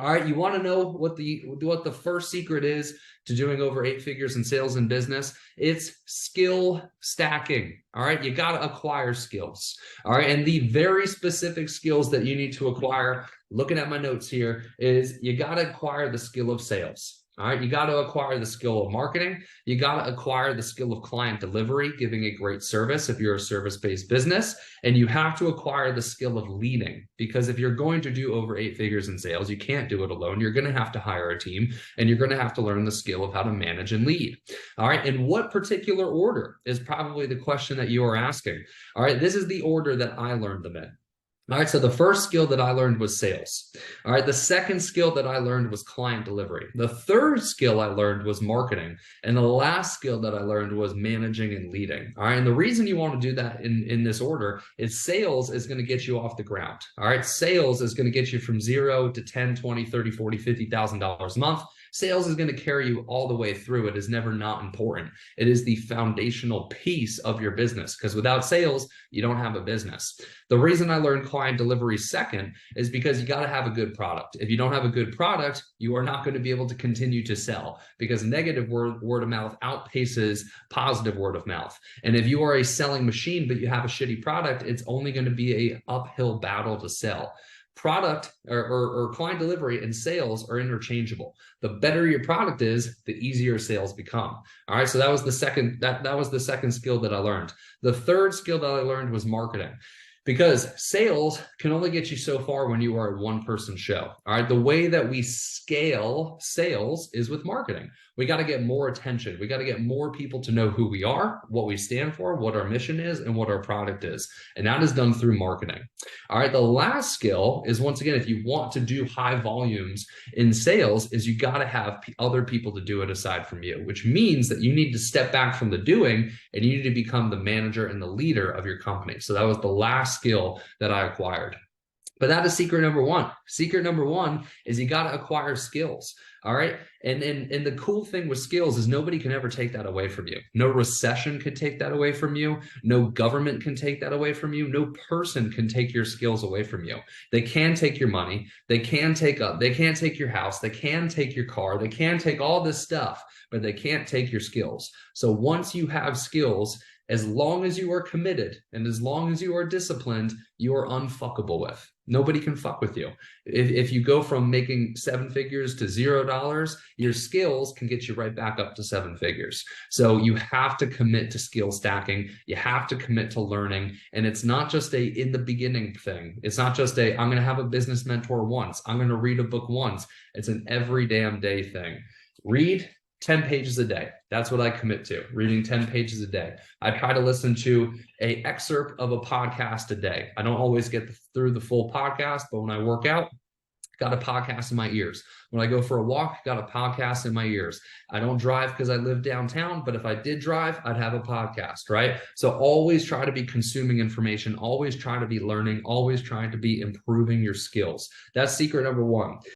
All right, you want to know what the first secret is to doing over 8 figures in sales and business? It's skill stacking. All right, you got to acquire skills. All right, and the very specific skills that you need to acquire, looking at my notes here, is you got to acquire the skill of sales. All right, you got to acquire the skill of marketing. You got to acquire the skill of client delivery, giving a great service if you're a service-based business. And you have to acquire the skill of leading, because if you're going to do over 8 figures in sales, you can't do it alone. You're going to have to hire a team, and you're going to have to learn the skill of how to manage and lead. All right, in what particular order is probably the question that you are asking. All right, this is the order that I learned them in. All right, so the first skill that I learned was sales. All right, the second skill that I learned was client delivery. The third skill I learned was marketing. And the last skill that I learned was managing and leading. All right, and the reason you want to do that in this order is sales is going to get you off the ground. All right, sales is going to get you from 0 to 10, 20, 30, 40, $50,000 a month. Sales is going to carry you all the way through. It is never not important. It is the foundational piece of your business, because without sales, you don't have a business. The reason I learned client delivery second is because you got to have a good product. If you don't have a good product, you are not going to be able to continue to sell, because negative word of mouth outpaces positive word of mouth. And if you are a selling machine, but you have a shitty product, it's only going to be an uphill battle to sell. Product or client delivery and sales are interchangeable. The better your product is, the easier sales become. All right, so that was the second skill that I learned. The third skill that I learned was marketing, because sales can only get you so far when you are a one-person show. All right, the way that we scale sales is with marketing. We got to get more attention. We got to get more people to know who we are, what we stand for, what our mission is, and what our product is. And that is done through marketing. All right, the last skill is, once again, if you want to do high volumes in sales, is you got to have other people to do it aside from you, which means that you need to step back from the doing and you need to become the manager and the leader of your company. So that was the last skill that I acquired. But that is secret number one. Secret number one is you got to acquire skills. All right. And the cool thing with skills is nobody can ever take that away from you. No recession could take that away from you. No government can take that away from you. No person can take your skills away from you. They can take your money. They can take your house. They can take your car. They can take all this stuff, but they can't take your skills. So once you have skills, as long as you are committed and as long as you are disciplined, you are unfuckable with. Nobody can fuck with you. If you go from making 7 figures to $0, your skills can get you right back up to 7 figures. So you have to commit to skill stacking. You have to commit to learning. And it's not just a in the beginning thing. It's not just a I'm going to have a business mentor once. I'm going to read a book once. It's an every damn day thing. Read 10 pages a day. That's what I commit to, reading 10 pages a day. I try to listen to an excerpt of a podcast a day. I don't always get through the full podcast, but when I work out, got a podcast in my ears. When I go for a walk, got a podcast in my ears. I don't drive because I live downtown, but if I did drive, I'd have a podcast, right? So always try to be consuming information, always try to be learning, always trying to be improving your skills. That's secret number one.